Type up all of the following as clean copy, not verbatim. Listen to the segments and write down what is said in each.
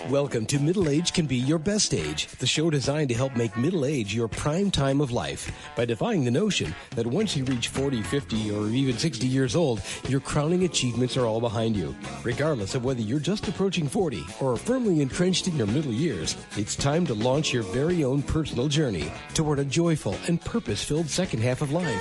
Welcome to Middle Age Can Be Your Best Age, the show designed to help make middle age your prime time of life by defying the notion that once you reach 40, 50, or even 60 years old, your crowning achievements are all behind you. Regardless of whether you're just approaching 40 or are firmly entrenched in your middle years, it's time to launch your very own personal journey toward a joyful and purpose-filled second half of life.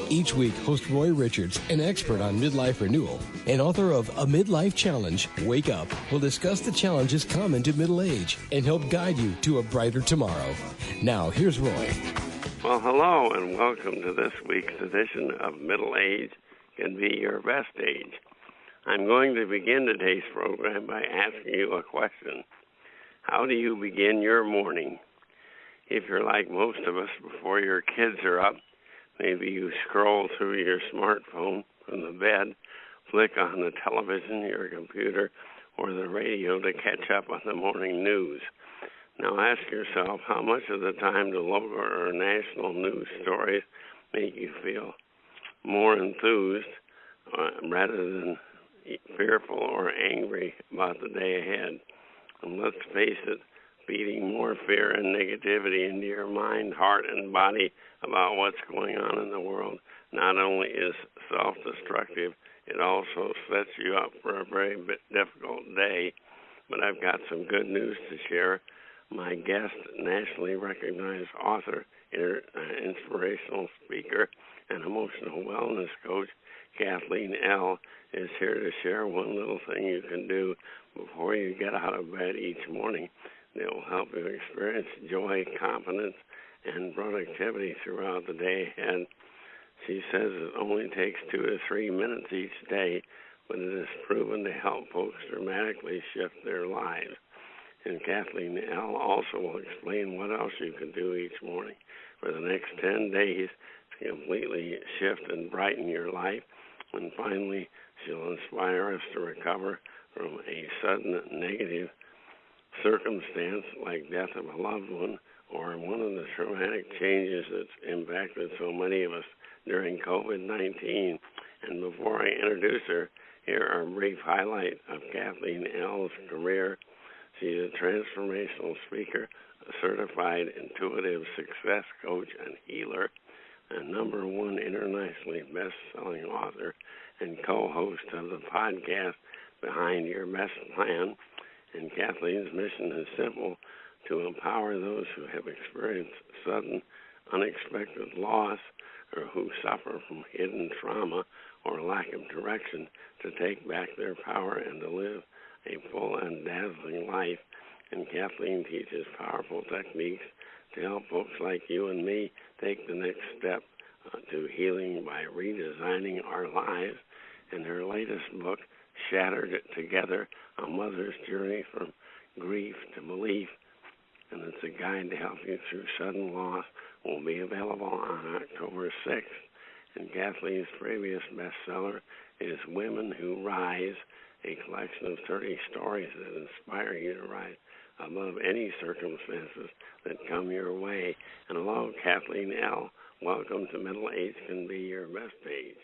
Each week, host Roy Richards, an expert on midlife renewal and author of A Midlife Challenge, Wake Up, will discuss the challenges common to middle age and help guide you to a brighter tomorrow. Now, here's Roy. Well, hello, and welcome to this week's edition of Middle Age Can Be Your Best Age. I'm going to begin today's program by asking you a question. How do you begin your morning? If you're like most of us, before your kids are up, maybe you scroll through your smartphone from the bed, flick on the television, your computer, or the radio to catch up on the morning news. Now ask yourself how much of the time the local or national news stories make you feel more enthused rather than fearful or angry about the day ahead. And let's face it, feeding more fear and negativity into your mind, heart, and body about what's going on in the world not only is self-destructive, it also sets you up for a very difficult day. But I've got some good news to share. My guest, nationally recognized author, inspirational speaker, and emotional wellness coach, Cathleen Elle, is here to share one little thing you can do before you get out of bed each morning that will help you experience joy, confidence, and productivity throughout the day ahead. She says it only takes 2 to 3 minutes each day, but it is proven to help folks dramatically shift their lives. And Kathleen Elle also will explain what else you can do each morning for the next 10 days to completely shift and brighten your life. And finally, she'll inspire us to recover from a sudden negative circumstance like death of a loved one or one of the traumatic changes that's impacted so many of us during COVID-19. And before I introduce her, here are a brief highlight of Kathleen Elle's career. She's a transformational speaker, a certified intuitive success coach and healer, a #1 internationally best-selling author, and co-host of the podcast Behind Your Best Plan. And Kathleen's mission is simple: to empower those who have experienced sudden, unexpected loss or who suffer from hidden trauma or lack of direction to take back their power and to live a full and dazzling life. And Kathleen teaches powerful techniques to help folks like you and me take the next step to healing by redesigning our lives. And her latest book, Shattered It Together, A Mother's Journey from Grief to Belief, and it's a guide to help you through sudden loss, will be available on October 6th. And Kathleen's previous bestseller is Women Who Rise, a collection of 30 stories that inspire you to rise above any circumstances that come your way. And hello, Kathleen Elle. Welcome to Middle Age Can Be Your Best Age.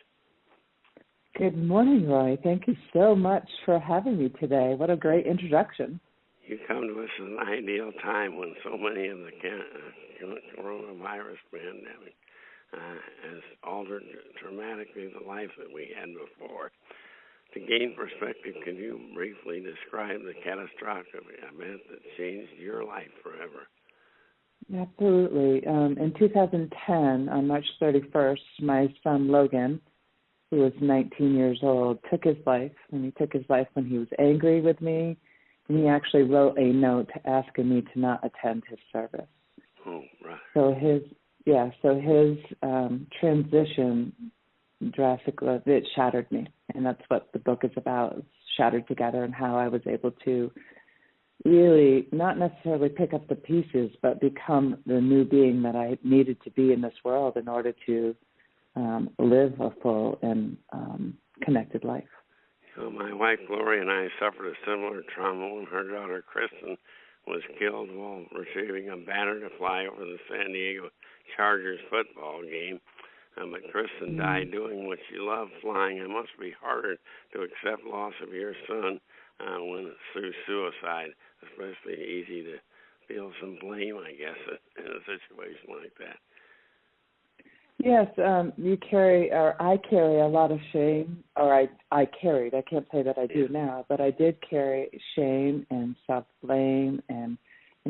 Good morning, Roy. Thank you so much for having me today. What a great introduction. You come to us at an ideal time when so many of the coronavirus pandemic has altered dramatically the life that we had before. To gain perspective, can you briefly describe the catastrophic event that changed your life forever? Absolutely. In 2010, on March 31st, my son Logan, who was 19 years old, took his life. And he took his life when he was angry with me. And he actually wrote a note asking me to not attend his service. Oh, right. So his transition drastically, it shattered me. And that's what the book is about, Shattered Together, and how I was able to really not necessarily pick up the pieces, but become the new being that I needed to be in this world in order to live a full and connected life. So my wife, Gloria, and I suffered a similar trauma when her daughter, Kristen, was killed while receiving a banner to fly over the San Diego Chargers football game. But Kristen died doing what she loved, flying. It must be harder to accept loss of your son when through suicide, especially easy to feel some blame, I guess, in a situation like that. Yes, you carry, or I carry a lot of shame, or I carried, I can't say that I do now, but I did carry shame and self-blame, and,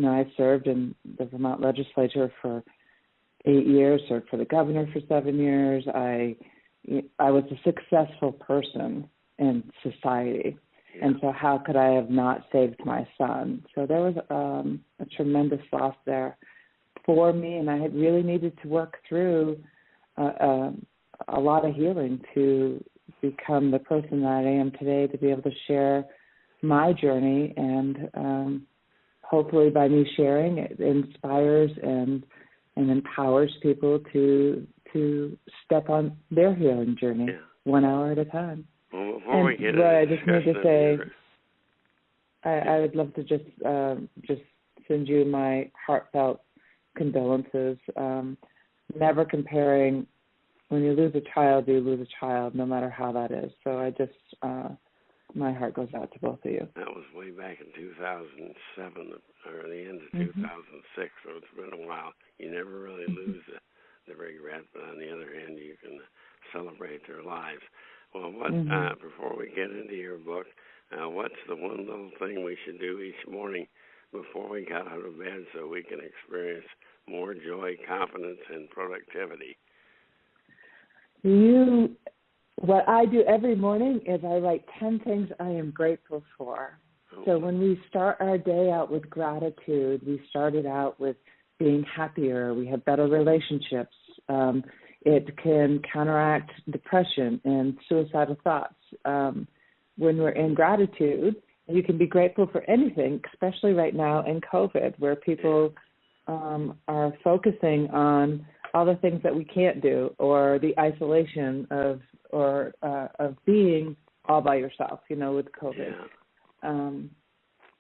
I served in the Vermont legislature for 8 years, served for the governor for 7 years. I was a successful person in society, and so how could I have not saved my son? So there was a tremendous loss there for me, and I had really needed to work through a lot of healing to become the person that I am today, to be able to share my journey, and hopefully by me sharing, it inspires and empowers people to step on their healing journey 1 hour at a time. Well, before we get I just need to say, I would love to just send you my heartfelt condolences. Never comparing. When you lose a child, no matter how that is. So I just, my heart goes out to both of you. That was way back in 2007, or the end of 2006, so it's been a while. You never really lose the regret, but on the other hand, you can celebrate their lives. Well, what before we get into your book, what's the one little thing we should do each morning before we got out of bed so we can experience more joy, confidence, and productivity? What I do every morning is I write 10 things I am grateful for. So when we start our day out with gratitude, we started out with being happier, we have better relationships. It can counteract depression and suicidal thoughts. When we're in gratitude, you can be grateful for anything, especially right now in COVID, where people are focusing on all the things that we can't do, or the isolation of being all by yourself, with COVID.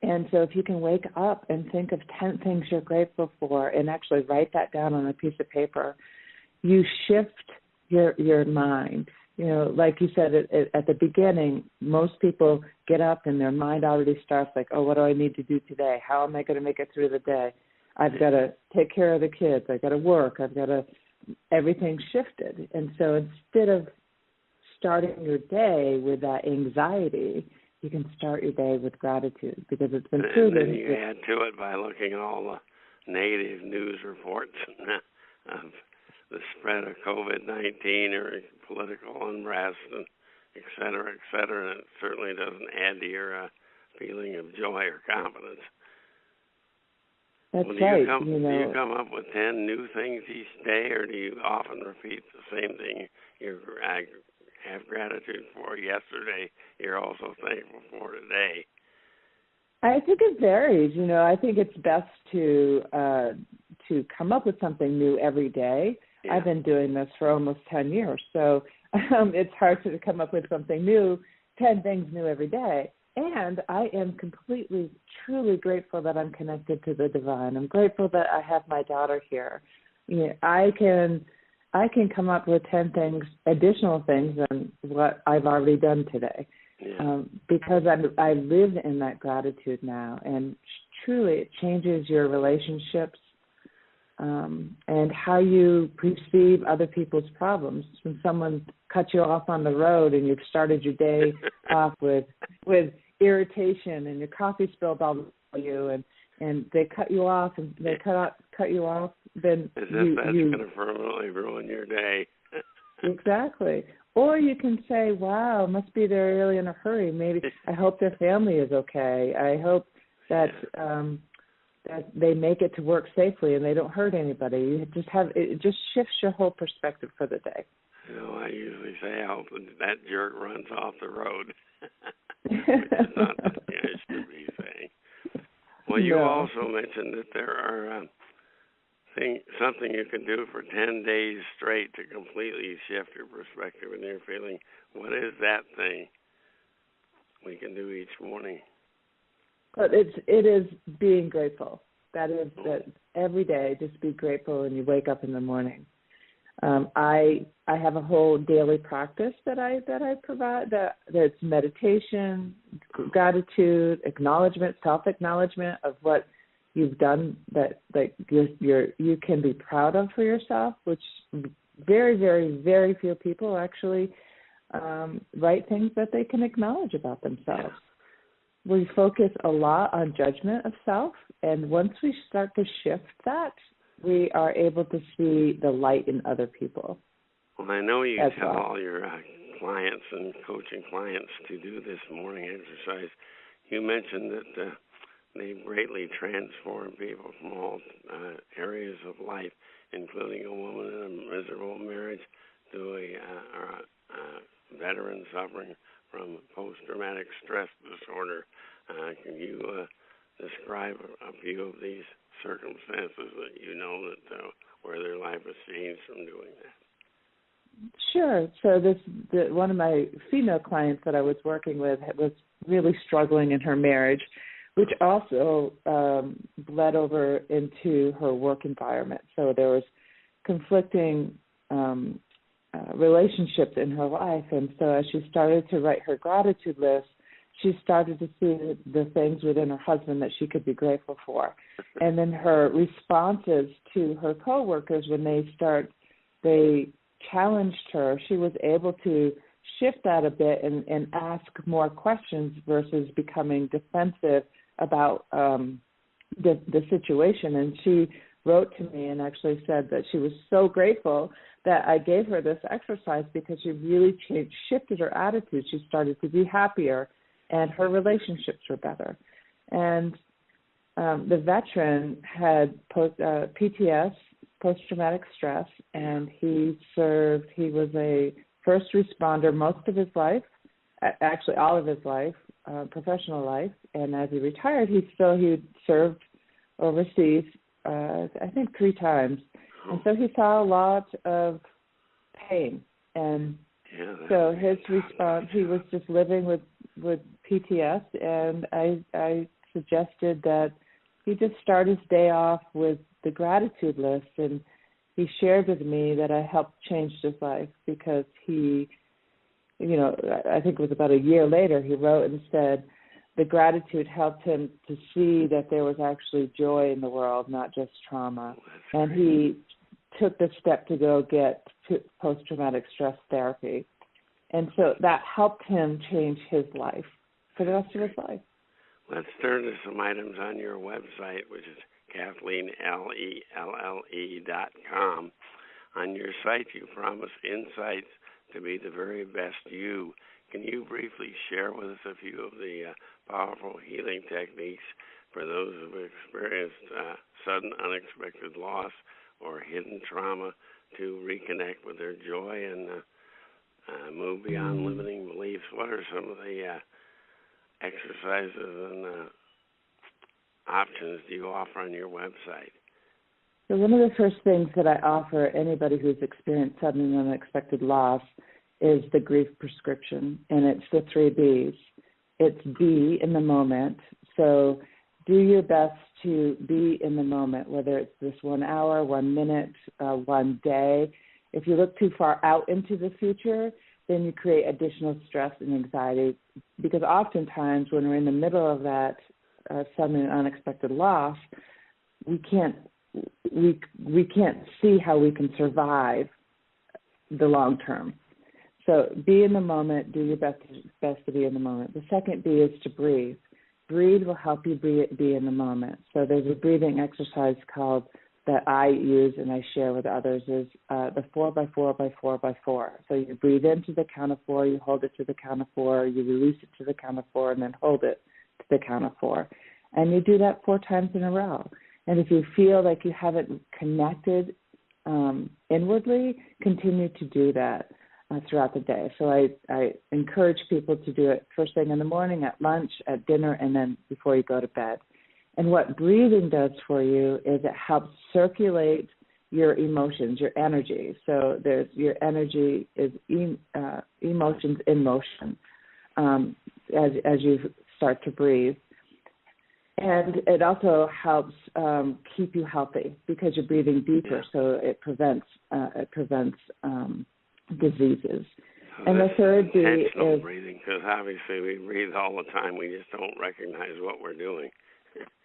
And so if you can wake up and think of 10 things you're grateful for and actually write that down on a piece of paper, you shift your mind. Like you said at the beginning, most people get up and their mind already starts like, oh, what do I need to do today? How am I going to make it through the day? I've got to take care of the kids. I've got to work. Everything shifted. And so instead of starting your day with that anxiety, you can start your day with gratitude, because it's been proven. And then you add to it by looking at all the negative news reports of the spread of COVID-19 or political unrest, and et cetera, and it certainly doesn't add to your feeling of joy or confidence. That's do right. Do you come up with 10 new things each day, or do you often repeat the same thing you have gratitude for yesterday, you're also thankful for today? I think it varies. I think it's best to come up with something new every day. Yeah. I've been doing this for almost 10 years, so it's hard to come up with something new, 10 things new every day. And I am completely, truly grateful that I'm connected to the divine. I'm grateful that I have my daughter here. I can come up with 10 things, additional things than what I've already done today, because I live in that gratitude now. And truly, it changes your relationships and how you perceive other people's problems. When someone cuts you off on the road and you've started your day off with irritation and your coffee spilled all over you, and they cut you off and they cut you off, then that's going to permanently ruin your day. Exactly. Or you can say, wow, must be they're really in a hurry. Maybe I hope their family is okay. I hope that that they make it to work safely and they don't hurt anybody. It just shifts your whole perspective for the day. I usually say I hope that jerk runs off the road. Which is not what you should be saying. Well, you also mentioned that there are something you can do for 10 days straight to completely shift your perspective and your feeling. What is that thing we can do each morning? But it is being grateful. That is that every day, just be grateful when you wake up in the morning. I have a whole daily practice that I provide. That's meditation, gratitude, acknowledgement, self-acknowledgement of what you've done that you can be proud of for yourself, which very, very, very few people actually write things that they can acknowledge about themselves. We focus a lot on judgment of self, and once we start to shift that, we are able to see the light in other people. Well, I know you tell all your clients and coaching clients to do this morning exercise. You mentioned that they greatly transform people from all areas of life, including a woman in a miserable marriage to a veteran suffering from post-traumatic stress disorder. Can you describe a few of these circumstances that you know that where their life has changed from doing that? Sure. So one of my female clients that I was working with was really struggling in her marriage, which also bled over into her work environment. So there was conflicting relationships in her life, and so as she started to write her gratitude list, she started to see the things within her husband that she could be grateful for. And then her responses to her coworkers when they challenged her, she was able to shift that a bit and ask more questions versus becoming defensive about the situation. And she wrote to me and actually said that she was so grateful that I gave her this exercise because she really shifted her attitude. She started to be happier, and her relationships were better. And the veteran had PTS, post-traumatic stress, and he was a first responder most of his life, actually all of his life, professional life, and as he retired, he served overseas, I think 3 times. And so he saw a lot of pain. And so his response, he was just living with PTS, and I suggested that he just start his day off with the gratitude list, and he shared with me that I helped change his life because he, I think it was about a year later, he wrote and said the gratitude helped him to see that there was actually joy in the world, not just trauma. And he took the step to go get post-traumatic stress therapy. And so that helped him change his life for the rest of his life. Let's turn to some items on your website, which is CathleenElle.com. On your site, you promise insights to be the very best you. Can you briefly share with us a few of the powerful healing techniques for those who have experienced sudden unexpected loss or hidden trauma to reconnect with their joy and move beyond limiting beliefs? What are some of the exercises and options do you offer on your website? So one of the first things that I offer anybody who's experienced sudden and unexpected loss is the grief prescription, and it's the 3 Bs. It's be in the moment. So do your best to be in the moment, whether it's this 1 hour, 1 minute, 1 day. If you look too far out into the future, then you create additional stress and anxiety, because oftentimes when we're in the middle of that sudden and unexpected loss, we can't see how we can survive the long term. So be in the moment, do your best to be in the moment. The second B is to breathe. Breathe will help you be in the moment. So there's a breathing exercise called that I use and I share with others is the 4x4x4x4. So you breathe into the count of 4, you hold it to the count of 4, you release it to the count of 4, and then hold it to the count of 4. And you do that 4 times in a row. And if you feel like you haven't connected inwardly, continue to do that throughout the day. So I encourage people to do it first thing in the morning, at lunch, at dinner, and then before you go to bed. And what breathing does for you is it helps circulate your emotions, your energy. So your energy is emotions in motion as you start to breathe. And it also helps keep you healthy because you're breathing deeper, so it prevents diseases. So and the third B is breathing, because obviously we breathe all the time. We just don't recognize what we're doing.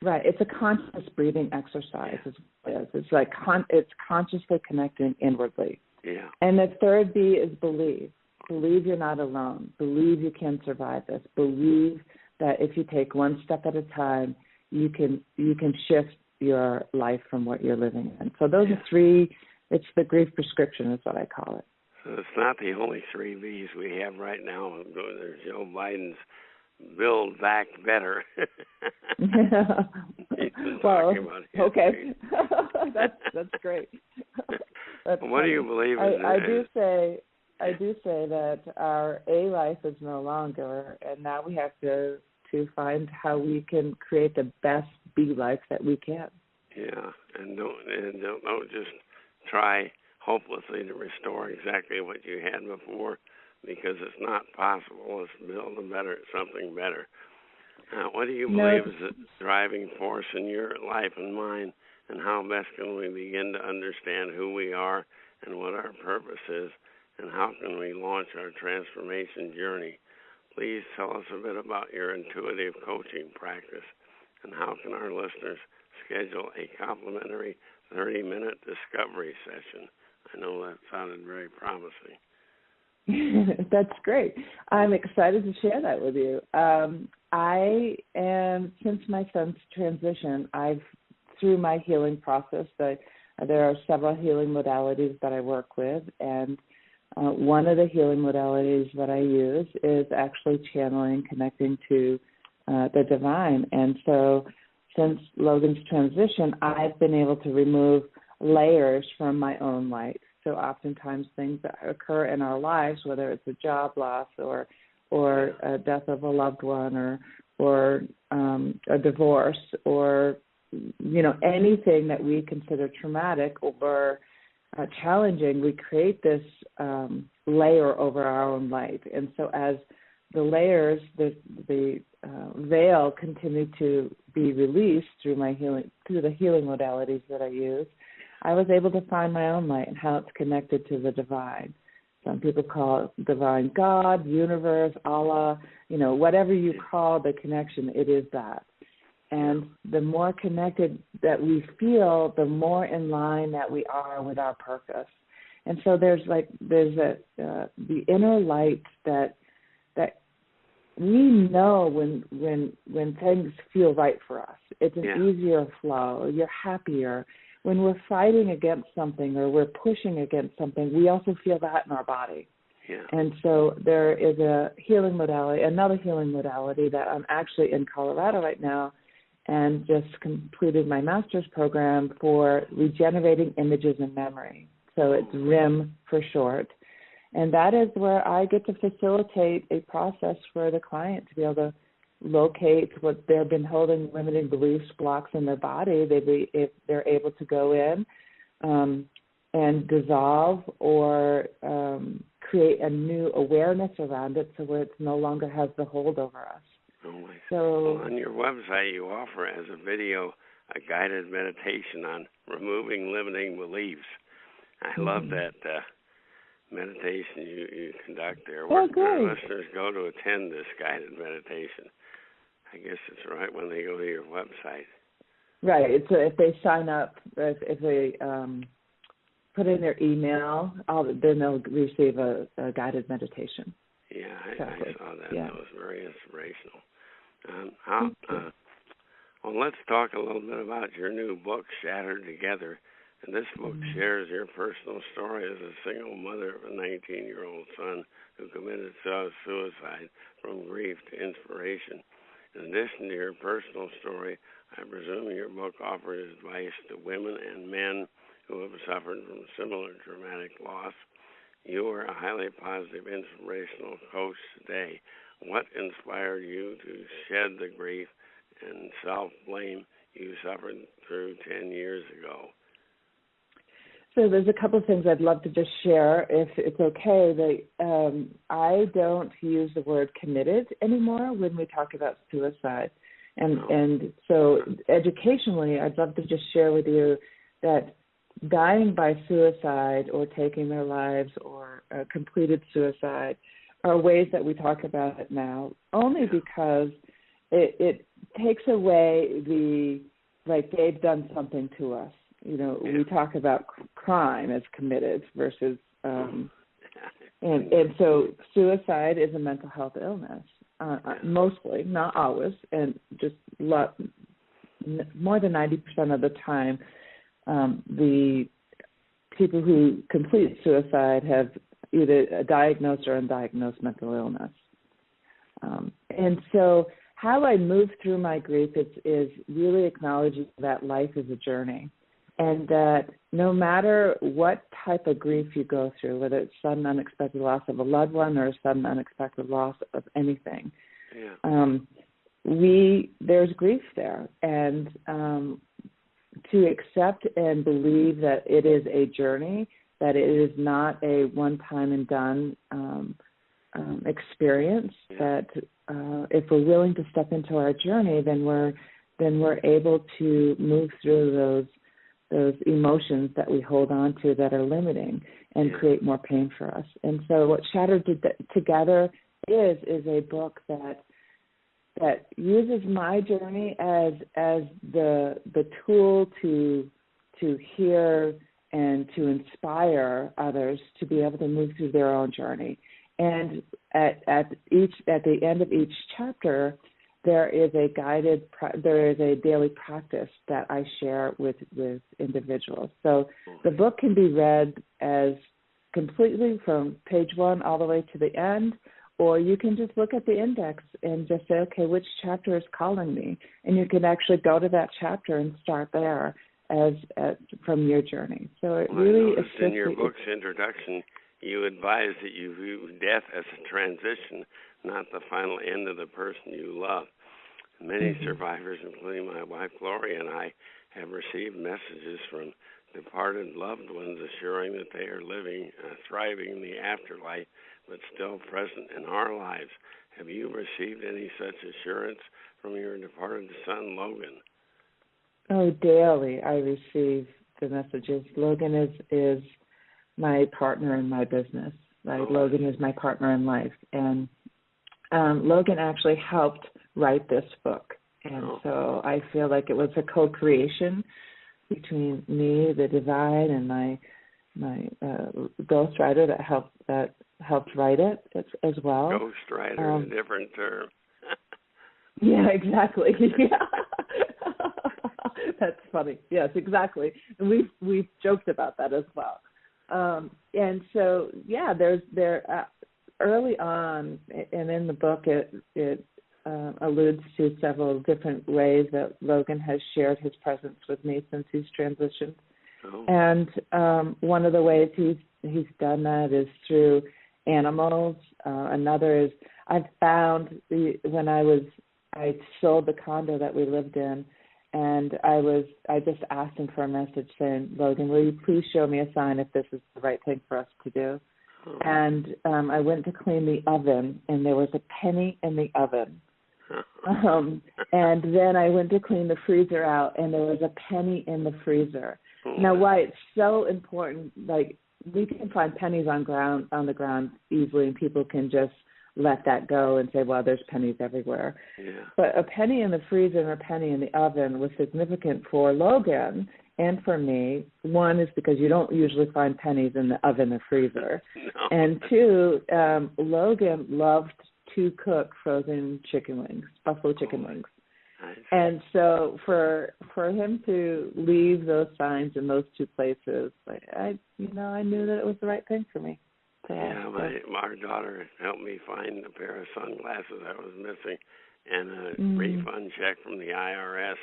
Right. It's a conscious breathing exercise. It's like it's consciously connecting inwardly. Yeah. And the third B is believe. Believe you're not alone. Believe you can survive this. Believe that if you take one step at a time, you can shift your life from what you're living in. So those are three. It's the grief prescription is what I call it. So it's not the only three B's we have right now. There's Joe Biden's Build Back Better. Well, okay. that's great. What do you believe I do say that our A life is no longer, and now we have to find how we can create the best B life that we can. Yeah, and don't just try hopelessly to restore exactly what you had before, because it's not possible. Let's build something better. What do you believe is the driving force in your life and mine, and how best can we begin to understand who we are and what our purpose is, and how can we launch our transformation journey? Please tell us a bit about your intuitive coaching practice, and how can our listeners schedule a complimentary 30-minute discovery session? I know that sounded very promising. That's great. I'm excited to share that with you. Since my son's transition, through my healing process, there are several healing modalities that I work with, and one of the healing modalities that I use is actually channeling, connecting to the divine. And so since Logan's transition, I've been able to remove layers from my own life. So oftentimes things that occur in our lives, whether it's a job loss or a death of a loved one or a divorce or, anything that we consider traumatic or challenging, we create this layer over our own life. And so as the layers, the veil continue to be released through the healing modalities that I use, I was able to find my own light and how it's connected to the divine. Some people call it divine God, universe, Allah, whatever you call the connection, it is that. And the more connected that we feel, the more in line that we are with our purpose. And so there's the inner light that we know when things feel right for us. It's an easier flow. You're happier. When we're fighting against something or we're pushing against something, we also feel that in our body. Yeah. And so there is another healing modality that I'm actually in Colorado right now and just completed my master's program for regenerating images and memory. So it's RIM for short. And that is where I get to facilitate a process for the client to be able to locate what they've been holding limiting beliefs, blocks in their body. If they're able to go in and dissolve or create a new awareness around it so where it no longer has the hold over us. So on your website, you offer as a video a guided meditation on removing limiting beliefs. I love that meditation you conduct there. Where can our listeners go to attend this guided meditation? I guess it's right when they go to your website. Right. It's if they sign up, if they put in their email, then they'll receive a guided meditation. Yeah, I saw that. Yeah. That was very inspirational. Well, let's talk a little bit about your new book, Shattered Together. And this book shares your personal story as a single mother of a 19-year-old son who committed suicide from grief to inspiration. In addition to your personal story, I presume your book offers advice to women and men who have suffered from similar traumatic loss. You are a highly positive, inspirational coach today. What inspired you to shed the grief and self-blame you suffered through 10 years ago? So there's a couple of things I'd love to just share, if it's okay. I don't use the word committed anymore when we talk about suicide. And so educationally, I'd love to just share with you that dying by suicide or taking their lives or completed suicide are ways that we talk about it now, only because it takes away like they've done something to us. You know, we talk about crime as committed versus, and so suicide is a mental health illness, mostly, not always, and just more than 90% of the time, the people who complete suicide have either a diagnosed or undiagnosed mental illness. And so how I move through my grief is really acknowledging that life is a journey, and that no matter what type of grief you go through, whether it's sudden unexpected loss of a loved one or sudden unexpected loss of anything, there's grief there. And to accept and believe that it is a journey, that it is not a one-time and done experience, that if we're willing to step into our journey, then we're able to move through those emotions that we hold on to that are limiting and create more pain for us. And so what Shattered Together is a book that uses my journey as the tool to hear and to inspire others to be able to move through their own journey. And at the end of each chapter, there is a daily practice that I share with individuals. So the book can be read as completely from page 1 all the way to the end, or you can just look at the index and just say, okay, which chapter is calling me? And you can actually go to that chapter and start there from your journey. So it really assists. In your book's introduction, you advise that you view death as a transition, not the final end of the person you love. Many survivors, including my wife Gloria and I, have received messages from departed loved ones assuring that they are living, thriving in the afterlife, but still present in our lives. Have you received any such assurance from your departed son, Logan? Oh, daily I receive the messages. Logan is my partner in my business. Right? Logan is my partner in life. And Logan actually helped write this book. And so I feel like it was a co-creation between me, the divine, and my ghostwriter that helped write it as well. Ghostwriter is a different term. Yeah, exactly. That's funny. Yes, exactly. And we've joked about that as well. And so there early on, and in the book it alludes to several different ways that Logan has shared his presence with me since he's transitioned. And one of the ways he's done that is through animals. Another is I've found when I sold the condo that we lived in, and I just asked him for a message saying, Logan, will you please show me a sign if this is the right thing for us to do? And I went to clean the oven, and there was a penny in the oven. And then I went to clean the freezer out, and there was a penny in the freezer. Now, why it's so important, like we can find pennies on the ground easily, and people can just let that go and say, well, there's pennies everywhere. Yeah. But a penny in the freezer and a penny in the oven was significant for Logan and for me. One is because you don't usually find pennies in the oven or freezer. No. And two, Logan loved to cook frozen chicken wings, buffalo chicken wings. Nice. And so for him to leave those signs in those two places, I knew that it was the right thing for me. Our daughter helped me find a pair of sunglasses I was missing and a refund check from the IRS.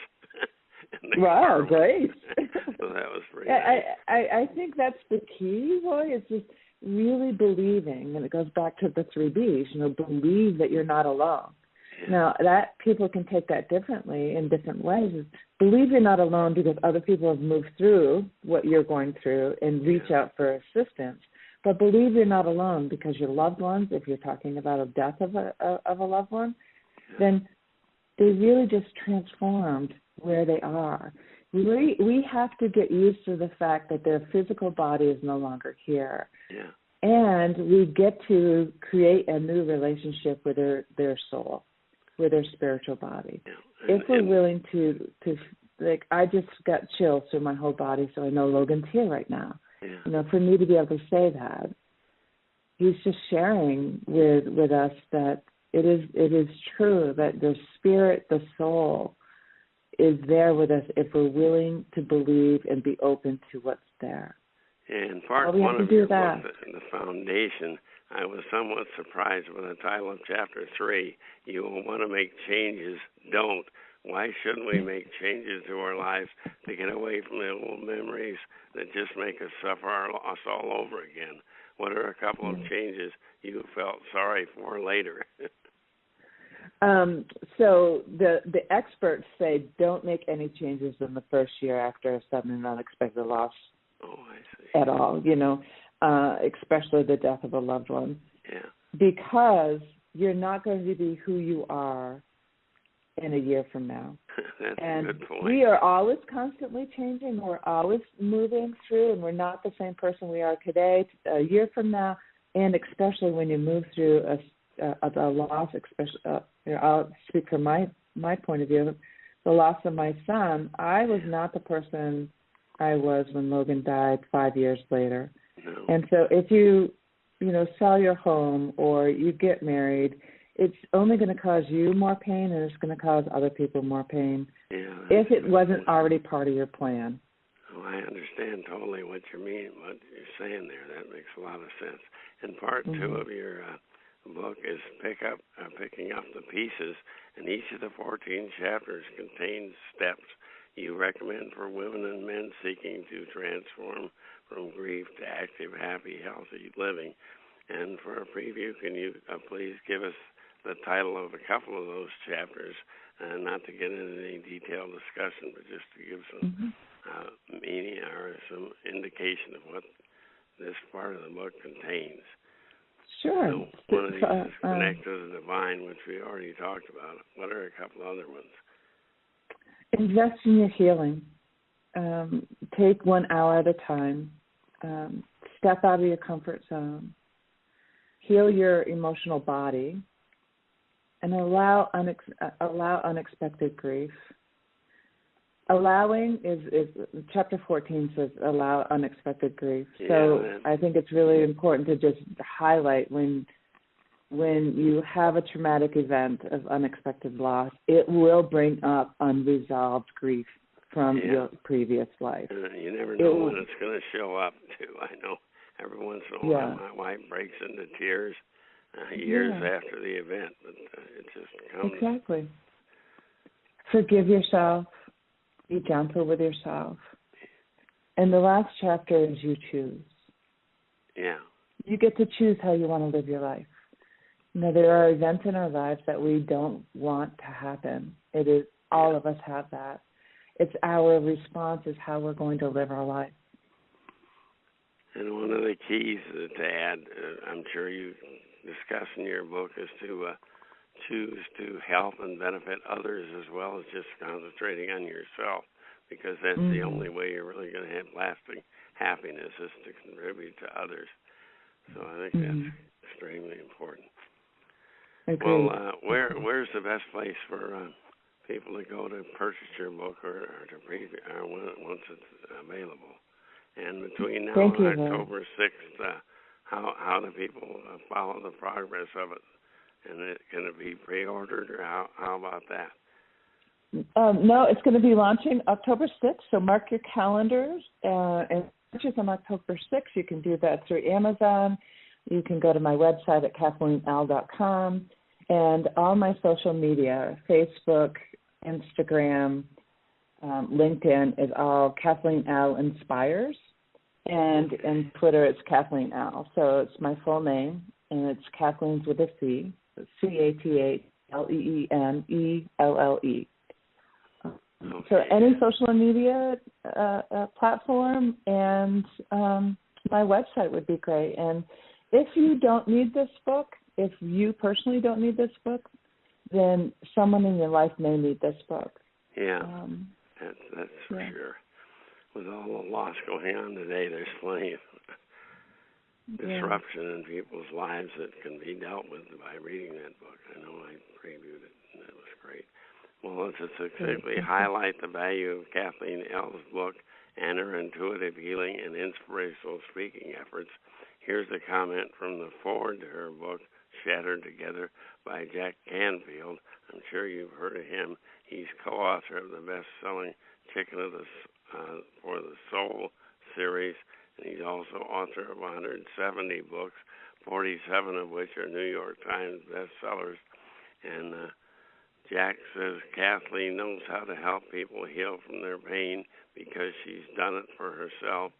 Wow, great. So that was pretty nice. I think that's the key, Roy. It's just really believing, and it goes back to the 3 Bs, believe that you're not alone. Yeah. Now, that people can take that differently in different ways. Believe you're not alone because other people have moved through what you're going through and reach out for assistance. But believe you're not alone because your loved ones, if you're talking about a death of a loved one, then really just transformed where they are. We have to get used to the fact that their physical body is no longer here. Yeah. And we get to create a new relationship with their soul, with their spiritual body. Yeah. If we're willing to, like, I just got chills through my whole body, so I know Logan's here right now. Yeah. You know, for me to be able to say that, he's just sharing with us that it is true that the spirit, the soul, is there with us if we're willing to believe and be open to what's there. In part one of your book, The Foundation, I was somewhat surprised with the title of Chapter 3, You Will Want to Make Changes, Don't. Why shouldn't we make changes to our lives to get away from the old memories that just make us suffer our loss all over again? What are a couple of changes you felt sorry for later? So the experts say don't make any changes in the first year after a sudden and unexpected loss. Oh, I see. At all, you know, especially the death of a loved one. Yeah. Because you're not going to be who you are in a year from now. That's and a good point. We are always constantly changing. We're always moving through, and we're not the same person we are today, a year from now, and especially when you move through a loss, especially, I'll speak from my point of view, the loss of my son. I was not the person I was when Logan died 5 years later. No. And so if you sell your home or you get married, it's only going to cause you more pain, and it's going to cause other people more pain if it wasn't already part of your plan. Oh, I understand totally what you mean, what you're saying there. That makes a lot of sense. And part two of your book is picking up the pieces, and each of the 14 chapters contains steps you recommend for women and men seeking to transform from grief to active, happy, healthy living. And for a preview, can you please give us the title of a couple of those chapters, not to get into any detailed discussion, but just to give some meaning or some indication of what this part of the book contains. Sure. So one of these is Connect to the Divine, which we already talked about. What are a couple other ones? Invest in your healing. Take 1 hour at a time. Step out of your comfort zone. Heal your emotional body. And allow unexpected grief. Allowing is chapter 14 says allow unexpected grief. So I think it's really important to just highlight when you have a traumatic event of unexpected loss, it will bring up unresolved grief from your previous life. You never know when it's going to show up, too. I know every once in a while my wife breaks into tears years after the event, but it just comes. Exactly. Forgive yourself. Be gentle with yourself. And the last chapter is you choose. Yeah. You get to choose how you want to live your life. You know, there are events in our lives that we don't want to happen. It is all of us have that. It's our response is how we're going to live our life. And one of the keys to add, I'm sure you discuss in your book, is to choose to help and benefit others as well as just concentrating on yourself, because that's the only way you're really going to have lasting happiness is to contribute to others. So I think that's extremely important. Agreed. Well, where's the best place for people to go to purchase your book or once it's available? And between now and October 6th, how do people follow the progress of it? And can it be pre-ordered, or how about that? No, it's going to be launching October 6th, so mark your calendars. And purchase on October 6th, you can do that through Amazon. You can go to my website at CathleenElle.com. And all my social media, Facebook, Instagram, LinkedIn, is all Cathleen Elle Inspires. And Twitter, it's Cathleen Elle. So it's my full name, and it's Kathleen's with a C. CATHLEENELLE. So any social media platform and my website would be great. And if you don't need this book, if you personally don't need this book, then someone in your life may need this book. Yeah, that's for sure. With all the loss going on today, there's plenty of disruption in people's lives that can be dealt with by reading that book. I know I previewed it, and it was great. Well, to succinctly highlight the value of Kathleen Elle's book and her intuitive healing and inspirational speaking efforts, here's a comment from the foreword to her book, Shattered Together, by Jack Canfield. I'm sure you've heard of him. He's co-author of the best-selling Chicken of the for the Soul series, and he's also author of 170 books, 47 of which are New York Times bestsellers. And Jack says Kathleen knows how to help people heal from their pain because she's done it for herself,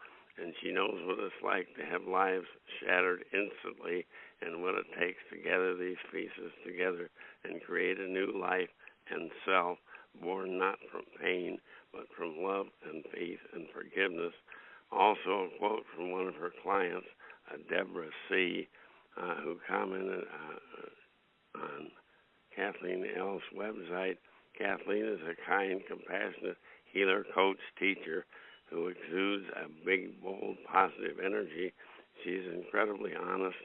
and she knows what it's like to have lives shattered instantly and what it takes to gather these pieces together and create a new life and self born not from pain but from love and faith and forgiveness. Also a quote from one of her clients, Deborah C., who commented on Kathleen Elle's website. Kathleen is a kind, compassionate healer, coach, teacher who exudes a big, bold, positive energy. She's incredibly honest,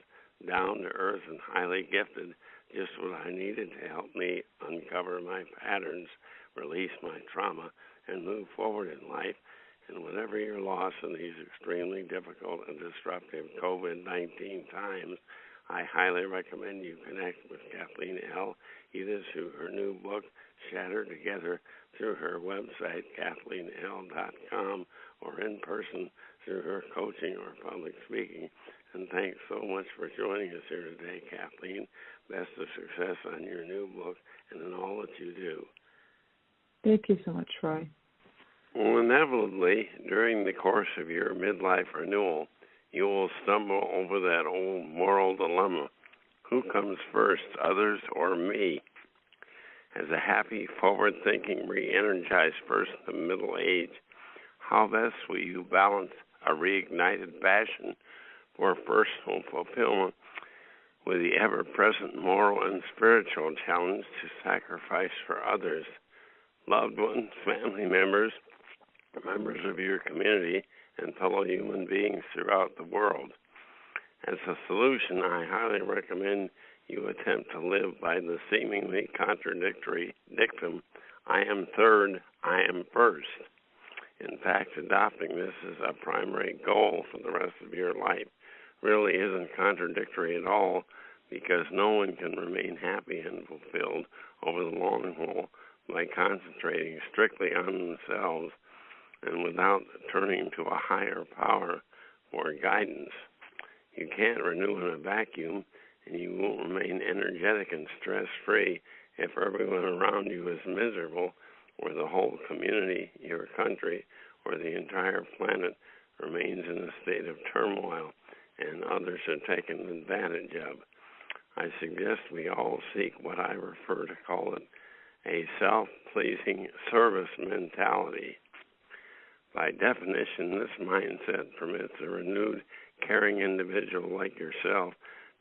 down to earth, and highly gifted, just what I needed to help me uncover my patterns, release my trauma, and move forward in life. And whatever your loss in these extremely difficult and disruptive COVID-19 times, I highly recommend you connect with Kathleen Elle, either through her new book, Shattered Together, through her website, CathleenElle.com, or in person through her coaching or public speaking. And thanks so much for joining us here today, Kathleen. Best of success on your new book and in all that you do. Thank you so much, Roy. Well, inevitably, during the course of your midlife renewal, you will stumble over that old moral dilemma. Who comes first, others or me? As a happy, forward-thinking, re-energized person of middle age, how best will you balance a reignited passion for personal fulfillment with the ever-present moral and spiritual challenge to sacrifice for others, loved ones, family members, members of your community, and fellow human beings throughout the world? As a solution, I highly recommend you attempt to live by the seemingly contradictory dictum, I am third, I am first. In fact, adopting this as a primary goal for the rest of your life really isn't contradictory at all, because no one can remain happy and fulfilled over the long haul by concentrating strictly on themselves and without turning to a higher power for guidance. You can't renew in a vacuum, and you won't remain energetic and stress-free if everyone around you is miserable, or the whole community, your country, or the entire planet remains in a state of turmoil and others are taken advantage of. I suggest we all seek what I refer to call it a self-pleasing service mentality. By definition, this mindset permits a renewed, caring individual like yourself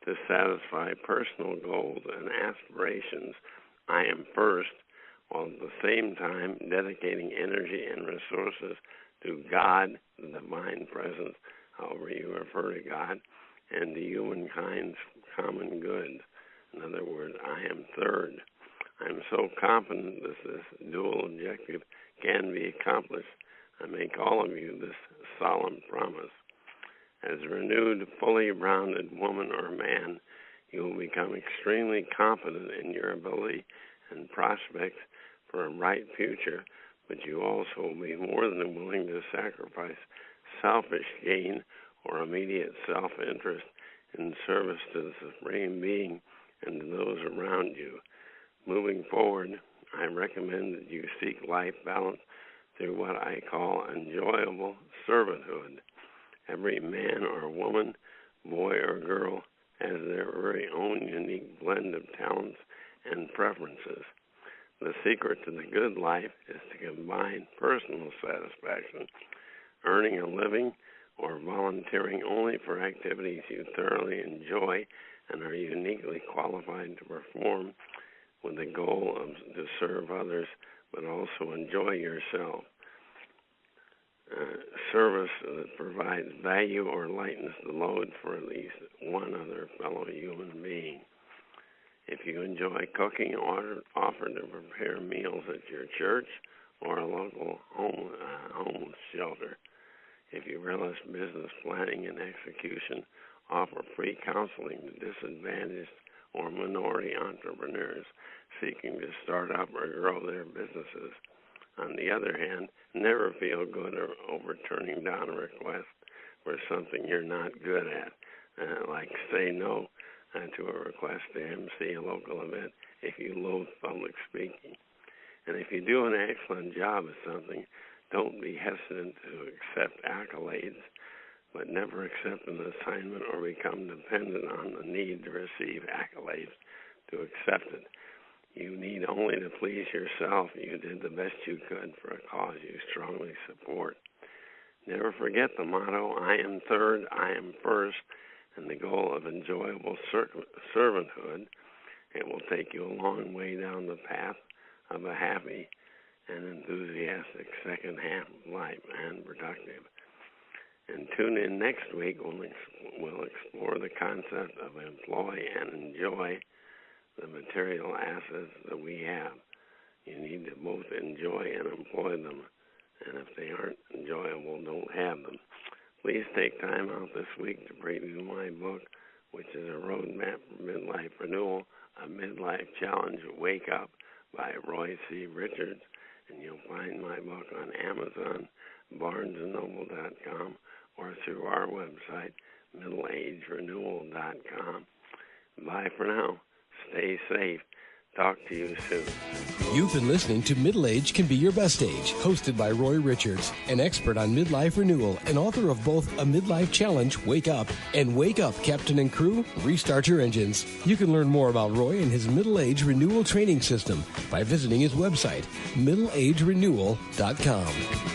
to satisfy personal goals and aspirations, I am first, while at the same time dedicating energy and resources to God, the divine presence, however you refer to God, and to humankind's common good. In other words, I am third. I'm so confident that this dual objective can be accomplished. I make all of you this solemn promise. As a renewed, fully rounded woman or man, you will become extremely confident in your ability and prospects for a bright future, but you also will be more than willing to sacrifice selfish gain or immediate self-interest in service to the Supreme Being and to those around you. Moving forward, I recommend that you seek life balance through what I call enjoyable servanthood. Every man or woman, boy or girl, has their very own unique blend of talents and preferences. The secret to the good life is to combine personal satisfaction, earning a living, or volunteering only for activities you thoroughly enjoy and are uniquely qualified to perform, with the goal to serve others, but also enjoy yourself. Service that provides value or lightens the load for at least one other fellow human being. If you enjoy cooking, offer to prepare meals at your church or a local homeless shelter. If you relish business planning and execution, offer free counseling to disadvantaged or minority entrepreneurs seeking to start up or grow their businesses. On the other hand, never feel good over turning down a request for something you're not good at, like say no to a request to MC a local event if you loathe public speaking. And if you do an excellent job at something, don't be hesitant to accept accolades, but never accept an assignment or become dependent on the need to receive accolades to accept it. You need only to please yourself. You did the best you could for a cause you strongly support. Never forget the motto, I am third, I am first, and the goal of enjoyable servanthood. It will take you a long way down the path of a happy and enthusiastic second half of life and productive. And tune in next week when we'll explore the concept of employ and enjoy the material assets that we have. You need to both enjoy and employ them, and if they aren't enjoyable, don't have them. Please take time out this week to preview my book, which is a roadmap for midlife renewal, a midlife challenge, Wake Up, by Roy C. Richards, and you'll find my book on Amazon, BarnesandNoble.com, or through our website, middleagerenewal.com. Bye for now. Stay safe. Talk to you soon. You've been listening to Middle Age Can Be Your Best Age, hosted by Roy Richards, an expert on midlife renewal and author of both A Midlife Challenge, Wake Up, and Wake Up, Captain and Crew, Restart Your Engines. You can learn more about Roy and his Middle Age Renewal Training System by visiting his website, middleagerenewal.com.